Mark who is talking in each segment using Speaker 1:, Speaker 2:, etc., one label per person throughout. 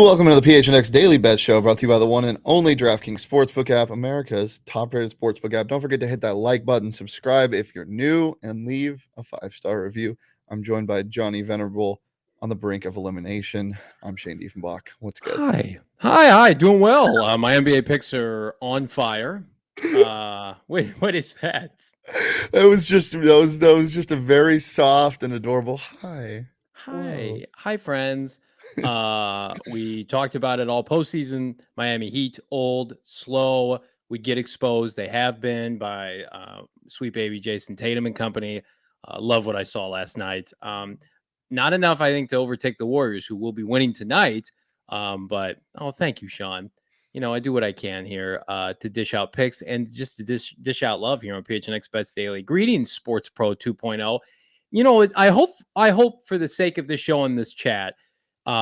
Speaker 1: Welcome to the PHNX Daily Bet Show, brought to you by the one and only DraftKings Sportsbook app, America's top-rated sportsbook app. Don't forget to hit that like button, subscribe if you're new, and leave a 5-star review. I'm joined by Johnny Venerable on the brink of elimination. I'm Shane Diefenbach. What's good?
Speaker 2: Hi. Doing well. My NBA picks are on fire. Wait, what is that?
Speaker 1: That was just a very soft and adorable hi.
Speaker 2: Hello. Hi, friends. We talked about it all postseason. Miami Heat, old, slow, would get exposed. They have been by sweet baby Jason Tatum and company. Love what I saw last night. Not enough, I think, to overtake the Warriors, who will be winning tonight. But thank you, Sean. You know, I do what I can here to dish out picks and just to dish out love here on PHNX Bets Daily. Greetings, Sports Pro 2.0. You know, I hope for the sake of this show and this chat,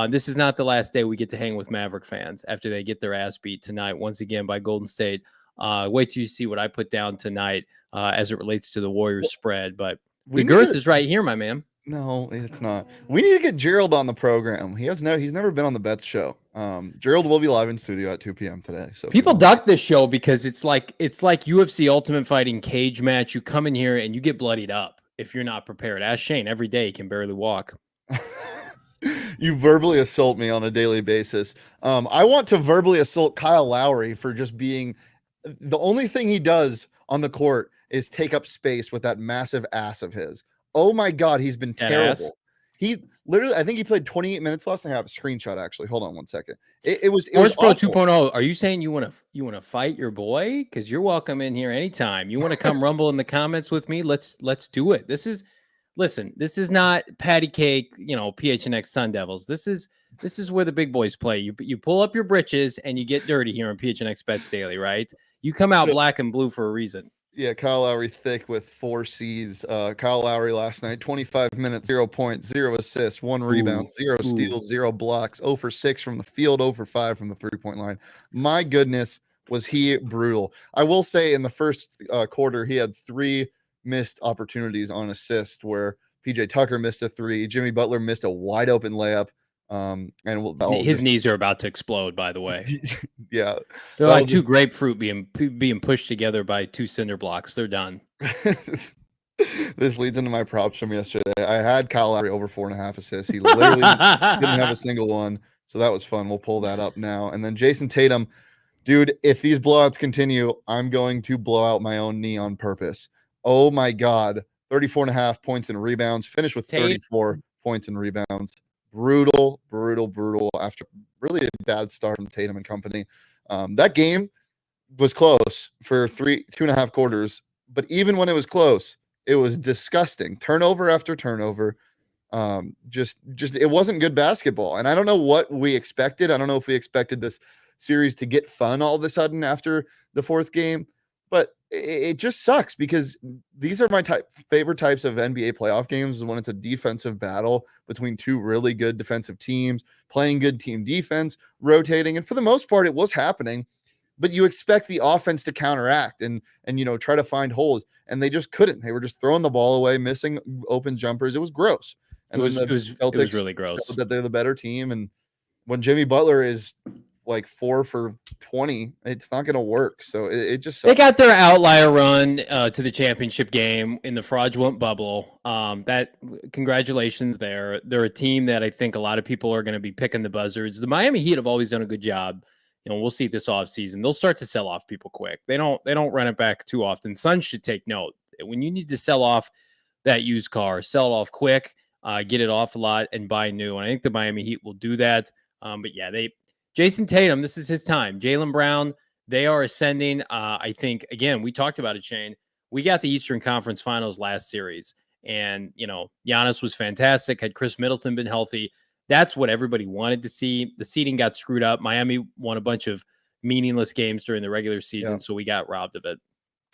Speaker 2: this is not the last day we get to hang with Maverick fans after they get their ass beat tonight once again by Golden State. Wait till you see what I put down tonight as it relates to the Warriors spread. But the girth is right here, my man.
Speaker 1: No, it's not. We need to get Gerald on the program. He's never been on the Bets show. Gerald will be live in studio at 2 p.m. today. So
Speaker 2: people duck this show because it's like UFC Ultimate Fighting cage match. You come in here and you get bloodied up if you're not prepared. Ask Shane every day. He can barely walk.
Speaker 1: You verbally assault me on a daily basis. I want to verbally assault Kyle Lowry for just being the only thing he does on the court is take up space with that massive ass of his. Oh my God, he's been terrible. He literally, I think he played 28 minutes last night. I have a screenshot actually. Hold on one second. It was
Speaker 2: Sports Pro 2.0. Are you saying you want to fight your boy? Because you're welcome in here anytime. You want to come rumble in the comments with me? Let's do it. This is not patty cake, PHNX Sun Devils. This is where the big boys play. You pull up your britches and you get dirty here on PHNX Bets Daily, right? You come out black and blue for a reason.
Speaker 1: Yeah, Kyle Lowry thick with 4 C's. Kyle Lowry last night, 25 minutes, 0 points, 0 assists, 1 rebound, 0 steals, 0 blocks, 0 for 6 from the field, 0 for 5 from the three-point line. My goodness, was he brutal. I will say in the first quarter, he had 3 missed opportunities on assist where PJ Tucker missed a 3, Jimmy Butler missed a wide open layup. And
Speaker 2: his knees are about to explode, by the way.
Speaker 1: Yeah,
Speaker 2: they're like 2 grapefruit being pushed together by 2 cinder blocks. They're done.
Speaker 1: This leads into my props from yesterday. I had Kyle Lowry over 4.5 assists. He literally didn't have a single one, so that was fun. We'll pull that up now. And then Jason Tatum, dude, if these blowouts continue, I'm going to blow out my own knee on purpose. Oh my God, 34.5 points and rebounds. Finished with 34 points and rebounds. Brutal after really a bad start from Tatum and company. That game was close for 2.5 quarters, but even when it was close, it was disgusting. Turnover after turnover. Just it wasn't good basketball. And I don't know what we expected. I don't know if we expected this series to get fun all of a sudden after the 4th game, but it just sucks because these are my favorite types of NBA playoff games, when it's a defensive battle between 2 really good defensive teams playing good team defense, rotating. And for the most part, it was happening, but you expect the offense to counteract and try to find holes. And they just couldn't. They were just throwing the ball away, missing open jumpers. It was gross. And
Speaker 2: it was really gross
Speaker 1: that they're the better team. And when Jimmy Butler is like 4 for 20, it's not going to work. So it just sucks.
Speaker 2: They got their outlier run to the championship game in the fraudulent bubble. Congratulations there. They're a team that I think a lot of people are going to be picking the buzzards. The Miami Heat have always done a good job. We'll see this offseason. They'll start to sell off people quick. They don't run it back too often. Suns should take note. When you need to sell off that used car, sell it off quick, get it off a lot and buy new. And I think the Miami Heat will do that. But yeah, Jason Tatum, this is his time. Jaylen Brown, they are ascending. I think, again, we talked about it, Shane. We got the Eastern Conference Finals last series, And, Giannis was fantastic. Had Chris Middleton been healthy, that's what everybody wanted to see. The seeding got screwed up. Miami won a bunch of meaningless games during the regular season, so we got robbed of it.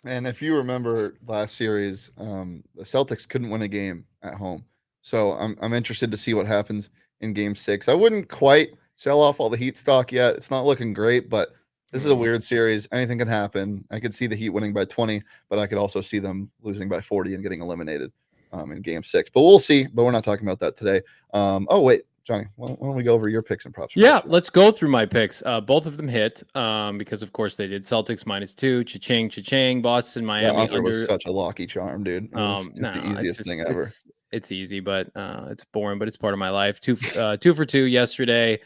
Speaker 1: And if you remember last series, the Celtics couldn't win a game at home. So I'm interested to see what happens in Game 6. I wouldn't quite sell off all the Heat stock yet. It's not looking great, but this is a weird series. Anything can happen. I could see the Heat winning by 20, but I could also see them losing by 40 and getting eliminated in Game 6. But we'll see. But we're not talking about that today. Oh, wait. Johnny, why don't we go over your picks and props?
Speaker 2: Yeah, let's go through my picks. Both of them hit because, of course, they did. Celtics -2, cha-ching, Boston, Miami.
Speaker 1: Under was such a lucky charm, dude. It was just the easiest thing ever.
Speaker 2: It's easy, but it's boring, but it's part of my life. Two for two yesterday,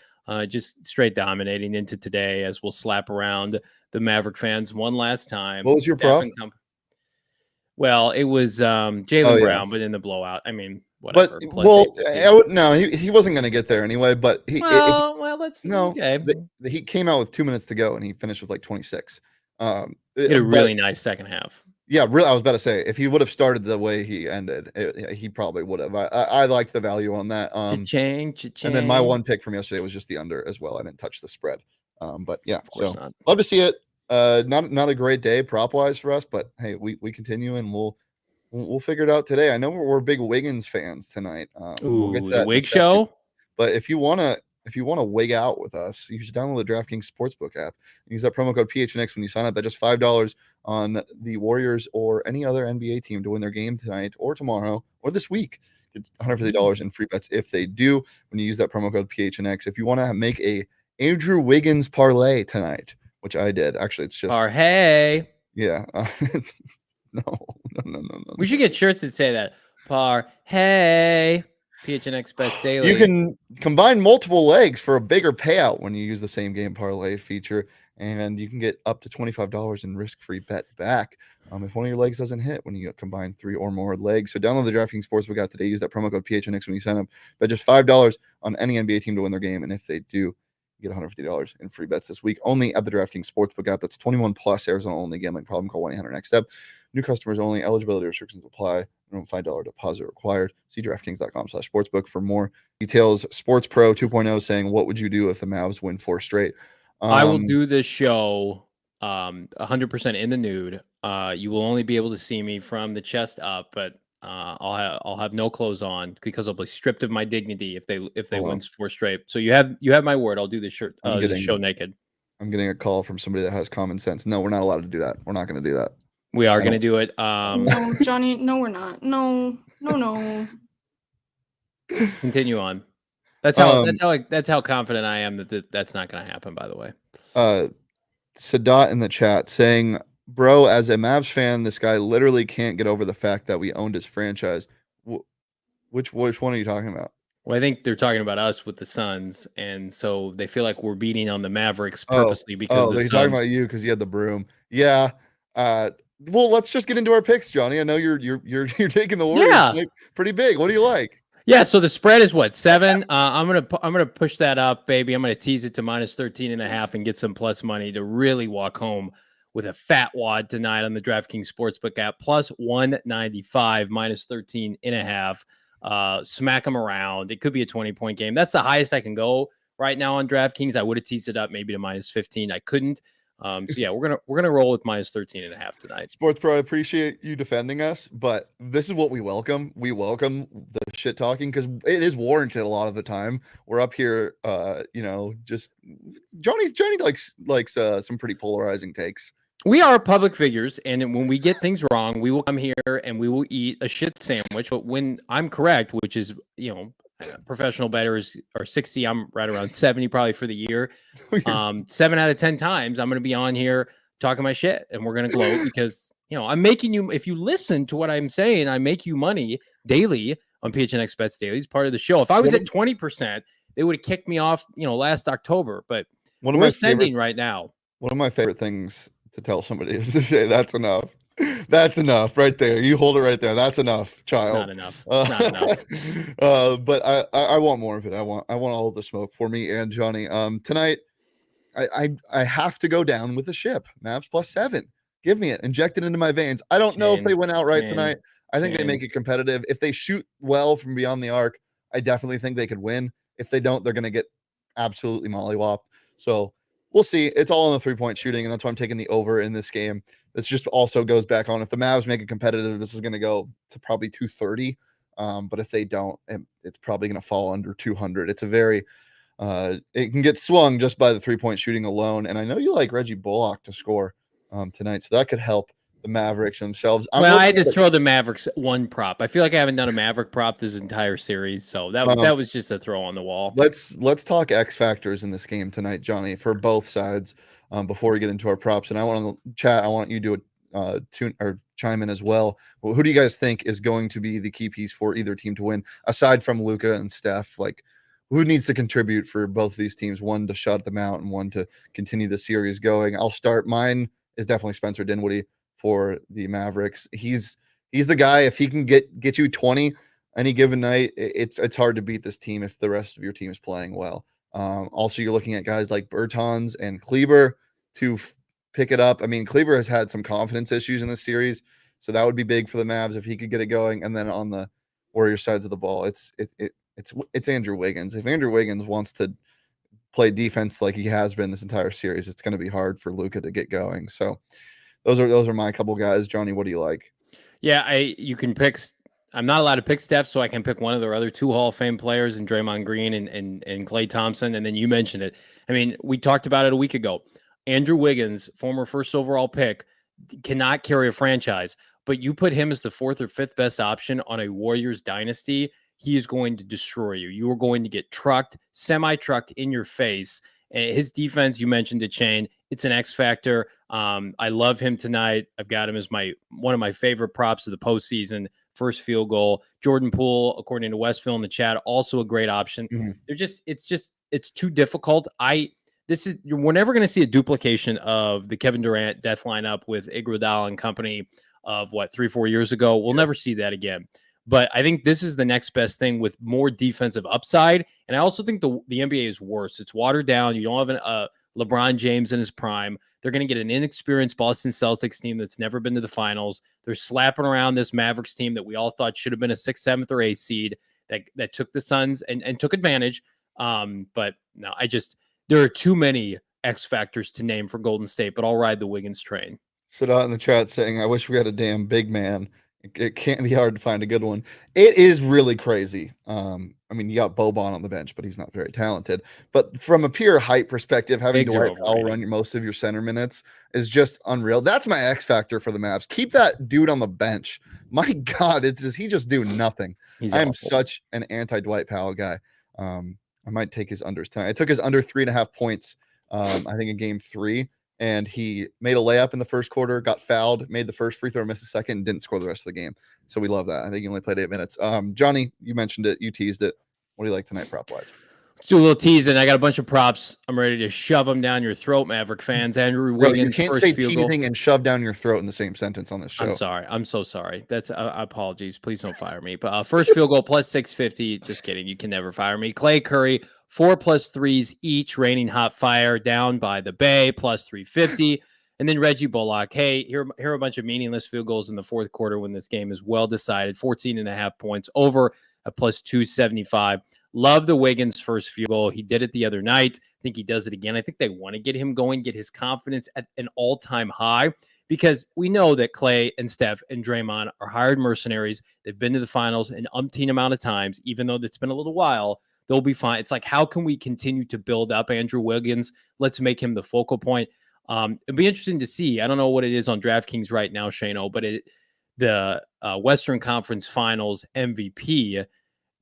Speaker 2: just straight dominating into today as we'll slap around the Maverick fans one last time.
Speaker 1: What was your prop?
Speaker 2: Well, it was Jaylen Brown, but in the blowout. I mean, whatever.
Speaker 1: But no, he wasn't going to get there anyway. But he came out with 2 minutes to go and he finished with like 26.
Speaker 2: He had a really nice second half.
Speaker 1: Yeah, really. I was about to say if he would have started the way he ended, he probably would have. I liked the value on that.
Speaker 2: Cha-ching.
Speaker 1: And then my one pick from yesterday was just the under as well. I didn't touch the spread. But yeah, so
Speaker 2: not.
Speaker 1: Love to see it. Not a great day prop wise for us, but hey, we continue and we'll figure it out today. I know we're big Wiggins fans tonight. We'll get to that
Speaker 2: the Wig show.
Speaker 1: But if you wanna wig out with us, you should download the DraftKings Sportsbook app and use that promo code PHNX when you sign up at just $5 on the Warriors or any other NBA team to win their game tonight or tomorrow or this week. Get $150 in free bets if they do when you use that promo code PHNX. If you want to make a Andrew Wiggins parlay tonight, which I did. Actually, it's just
Speaker 2: hey.
Speaker 1: Yeah. No.
Speaker 2: We should get shirts that say that. Hey. PHNX Bets Daily.
Speaker 1: You can combine multiple legs for a bigger payout when you use the same game parlay feature, and you can get up to $25 in risk-free bet back if one of your legs doesn't hit when you combine 3 or more legs. So download the DraftKings Sportsbook app today. Use that promo code PHNX when you sign up. Bet just $5 on any NBA team to win their game, and if they do, you get $150 in free bets this week only at the DraftKings Sportsbook app. That's 21 plus, Arizona only. Gambling problem? Call 1-800-NEXT-STEP. New customers only. Eligibility restrictions apply. Minimum $5 deposit required. See DraftKings.com/sportsbook for more details. Sports Pro 2.0 saying, what would you do if the Mavs win 4 straight?
Speaker 2: I will do this show 100% in the nude. You will only be able to see me from the chest up, but I'll have no clothes on because I'll be stripped of my dignity if they win 4 straight. So you have my word. I'll do this show naked.
Speaker 1: I'm getting a call from somebody that has common sense. No, we're not allowed to do that. We're not going to do that.
Speaker 2: We are going to do it.
Speaker 3: No, Johnny. No, we're not. No.
Speaker 2: Continue on. That's how confident I am that's not going to happen. By the way,
Speaker 1: Sadat in the chat saying, "Bro, as a Mavs fan, this guy literally can't get over the fact that we owned his franchise." Which one are you talking about?
Speaker 2: Well, I think they're talking about us with the Suns, and so they feel like we're beating on the Mavericks purposely because
Speaker 1: they're talking about you because you had the broom. Yeah. Well, let's just get into our picks, Johnny. I know you're taking the Warriors pretty big. What do you like?
Speaker 2: Yeah, so the spread is what, 7? I'm gonna push that up, baby. I'm gonna tease it to -13.5 and get some plus money to really walk home with a fat wad tonight on the DraftKings Sportsbook app. +195, -13.5. Smack them around. It could be a 20-point game. That's the highest I can go right now on DraftKings. I would have teased it up maybe to -15. I couldn't. So yeah, we're gonna roll with -13.5 tonight.
Speaker 1: Sports Pro, I appreciate you defending us, but this is what we welcome. We welcome the shit talking because it is warranted a lot of the time. We're up here, just Johnny likes some pretty polarizing takes.
Speaker 2: We are public figures, and when we get things wrong, we will come here and we will eat a shit sandwich. But when I'm correct, which is professional bettors are 60, I'm right around 70 probably for the year. 7 out of 10 times I'm going to be on here talking my shit, and we're going to gloat because I'm making you. If you listen to what I'm saying, I make you money daily on PHNX Bets Daily. It's part of the show. If I was at 20%, they would have kicked me off, last October. But we're ascending right now.
Speaker 1: One of my favorite things to tell somebody is to say, "That's enough." That's enough right there. You hold it right there. That's enough, child.
Speaker 2: It's not enough.
Speaker 1: But I want more of it. I want all of the smoke for me and Johnny. Tonight, I have to go down with the ship. Mavs +7. Give me it. Inject it into my veins. I don't know if they went outright tonight. I think they
Speaker 2: And
Speaker 1: make it competitive. If they shoot well from beyond the arc, I definitely think they could win. If they don't, they're going to get absolutely mollywopped. So we'll see. It's all in the 3-point shooting, and that's why I'm taking the over in this game. This just also goes back on if the Mavs make it competitive, this is going to go to probably 230. But if they don't, it's probably going to fall under 200. It's a very it can get swung just by the 3-point shooting alone. And I know you like Reggie Bullock to score tonight, so that could help the Mavericks themselves.
Speaker 2: I had to throw the Mavericks one prop. I feel like I haven't done a Maverick prop this entire series, so that was just a throw on the wall.
Speaker 1: Let's talk X factors in this game tonight, Johnny, for both sides. Before we get into our props, and I want to chat. I want you to tune or chime in as well. Well, who do you guys think is going to be the key piece for either team to win, aside from Luka and Steph? Like, who needs to contribute for both of these teams? One to shut them out, and one to continue the series going. I'll start. Mine is definitely Spencer Dinwiddie for the Mavericks. He's the guy. If he can get you 20 any given night, it's hard to beat this team if the rest of your team is playing well. Also, you're looking at guys like Bertans and Kleber to pick it up. I mean, Kleber has had some confidence issues in this series, so that would be big for the Mavs if he could get it going. And then on the Warriors sides of the ball, it's Andrew Wiggins. If Andrew Wiggins wants to play defense like he has been this entire series, it's going to be hard for Luka to get going. So those are my couple guys. Johnny, what do you like?
Speaker 2: Yeah, you can pick. I'm not allowed to pick Steph, so I can pick one of their other 2 Hall of Fame players, and Draymond Green and Klay Thompson. And then you mentioned it. I mean, we talked about it a week ago. Andrew Wiggins, former first overall pick, cannot carry a franchise, but you put him as the 4th or 5th best option on a Warriors dynasty, he is going to destroy you. You are going to get trucked, semi-trucked in your face. His defense, you mentioned it, Shane. It's an X factor. I love him tonight. I've got him as one of my favorite props of the postseason. First field goal. Jordan Poole, according to Westville in the chat, also a great option. Mm-hmm. It's too difficult. We're never going to see a duplication of the Kevin Durant death lineup with Iguodala and company of 3-4 years ago. We'll never see that again. But I think this is the next best thing with more defensive upside. And I also think the NBA is worse. It's watered down. You don't have a LeBron James in his prime. They're going to get an inexperienced Boston Celtics team that's never been to the finals. They're slapping around this Mavericks team that we all thought should have been a 6th, 7th, or 8th seed that took the Suns and took advantage. But no, there are too many X factors to name for Golden State, but I'll ride the Wiggins train.
Speaker 1: Sit out in the chat saying, I wish we had a damn big man. It can't be hard to find a good one. It is really crazy. I mean, you got Boban on the bench, but he's not very talented. But from a pure height perspective, having Dwight Powell run most of your center minutes is just unreal. That's my X factor for the Mavs. Keep that dude on the bench. My God, does he just do nothing? I am such an anti-Dwight Powell guy. I might take his unders tonight. I took his under 3.5 points, I think in game 3. And he made a layup in the first quarter, got fouled, made the first free throw, missed the second, and didn't score the rest of the game. So we love that. I think he only played 8 minutes. Johnny, you mentioned it. You teased it. What do you like tonight prop-wise?
Speaker 2: Let's do a little teasing. I got a bunch of props. I'm ready to shove them down your throat, Maverick fans. Andrew Wiggins,
Speaker 1: you can't say teasing and shove down your throat in the same sentence on this show.
Speaker 2: I'm sorry. I'm so sorry. That's apologies. Please don't fire me. But first field goal plus 650. Just kidding. You can never fire me. Klay Curry, 4 plus 3s each, raining hot fire down by the Bay, plus 350. And then Reggie Bullock. Hey, here are a bunch of meaningless field goals in the fourth quarter when this game is well decided. 14.5 points over at plus 275. Love the Wiggins first field goal. He did it the other night. I think he does it again. I think they want to get him going, get his confidence at an all-time high, because we know that Klay and Steph and Draymond are hired mercenaries. They've been to the finals an umpteen amount of times, even though it's been a little while. They'll be fine. It's like, how can we continue to build up Andrew Wiggins? Let's make him the focal point. It'd be interesting to see. I don't know what it is on DraftKings right now, Shano, but the Western Conference Finals MVP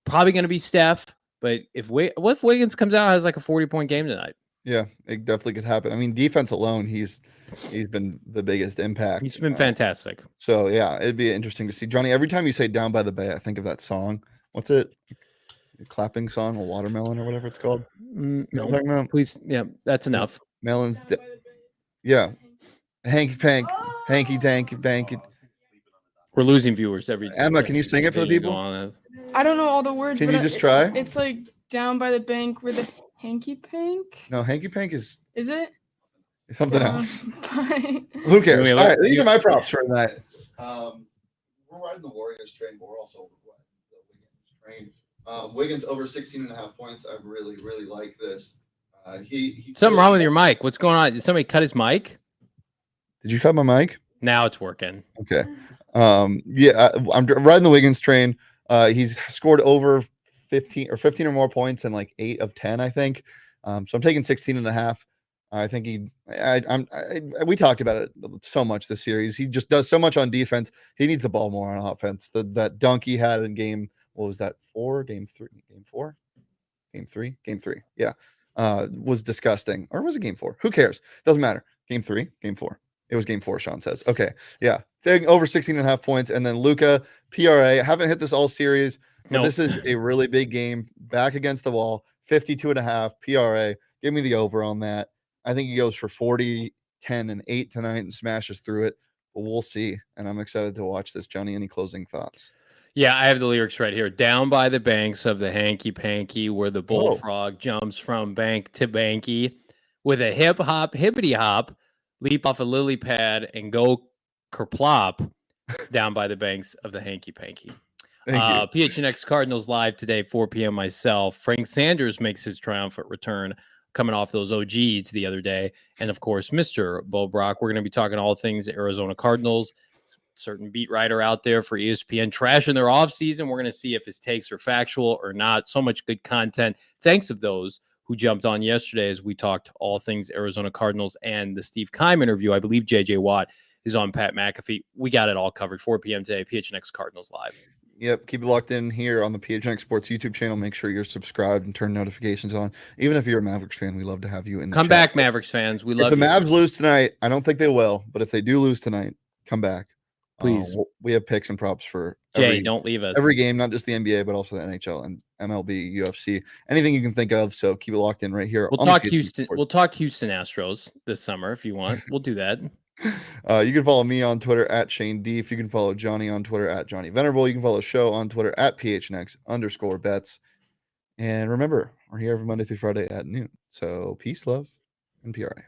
Speaker 2: probably going to be Steph. But what if Wiggins comes out and has like a 40-point game tonight?
Speaker 1: Yeah, it definitely could happen. I mean, defense alone, he's been the biggest impact.
Speaker 2: He's been fantastic.
Speaker 1: So yeah, it'd be interesting to see. Johnny, every time you say "Down by the Bay," I think of that song. What's it? The clapping song, a watermelon or whatever it's called.
Speaker 2: No, please. Yeah, that's enough.
Speaker 1: Melons. Yeah, hanky pank, hanky danky banky.
Speaker 2: We're losing viewers every.
Speaker 1: Emma, can you sing it for the people?
Speaker 3: I don't know all the words.
Speaker 1: Can you just try?
Speaker 3: It's like down by the bank where the hanky pank.
Speaker 1: No, hanky pank is.
Speaker 3: Is it?
Speaker 1: Something else. Who cares? All right, these are my props for tonight. we're riding the Warriors train, but we're also riding the Wiggins train. Wiggins over 16.5 points. I really, really like this. He
Speaker 2: Something wrong with your mic. What's going on? Did somebody cut his mic?
Speaker 1: Did you cut my mic?
Speaker 2: Now it's working.
Speaker 1: Okay. Yeah, I'm riding the Wiggins train. He's scored over 15 or more points in like 8 of 10, I think. So I'm taking 16.5. I think we talked about it so much this series. He just does so much on defense. He needs the ball more on offense. That dunk he had in game, what was that? Game 3. Yeah. Was disgusting. Or was it game 4? Who cares? Doesn't matter. Game 3, game 4. It was game 4, Sean says. Okay. Yeah. Taking over 16.5 points. And then Luka, PRA. I haven't hit this all series, but this is a really big game. Back against the wall. 52.5 PRA. Give me the over on that. I think he goes for 40, 10, and 8 tonight and smashes through it. But we'll see. And I'm excited to watch this. Johnny, any closing thoughts?
Speaker 2: Yeah, I have the lyrics right here. Down by the banks of the hanky panky, where the bullfrog jumps from bank to banky, with a hip hop, hippity hop, leap off a lily pad and go kerplop down by the banks of the hanky panky. PHNX Cardinals live today, 4 p.m. myself. Frank Sanders makes his triumphant return, coming off those OGs the other day. And of course, Mr. Bo Brock. We're going to be talking all things Arizona Cardinals. Certain beat writer out there for ESPN trashing their offseason. We're going to see if his takes are factual or not. So much good content. Thanks of those who jumped on yesterday as we talked all things Arizona Cardinals and the Steve Keim interview. I believe JJ Watt is on Pat McAfee. We got it all covered. 4 p.m. today, PHNX Cardinals live.
Speaker 1: Yep, keep it locked in here on the PHNX Sports YouTube channel. Make sure you're subscribed and turn notifications on. Even if you're a Mavericks fan, we love to have you in the
Speaker 2: Come
Speaker 1: chat.
Speaker 2: back, Mavericks fans. We love
Speaker 1: you.
Speaker 2: you.
Speaker 1: If the Mavs lose tonight, I don't think they will, but if they do lose tonight, come back.
Speaker 2: Please.
Speaker 1: We have picks and props for
Speaker 2: Jay, don't leave us.
Speaker 1: Every game, not just the NBA, but also the NHL and MLB, UFC, anything you can think of. So keep it locked in right here.
Speaker 2: We'll talk Houston. We'll talk Houston Astros this summer if you want. We'll do that.
Speaker 1: You can follow me on Twitter at Shane Deef. You can follow Johnny on Twitter at Johnny Venerable. You can follow the show on Twitter at PHNX_bets. And remember, we're here every Monday through Friday at noon. So peace, love, and PRA.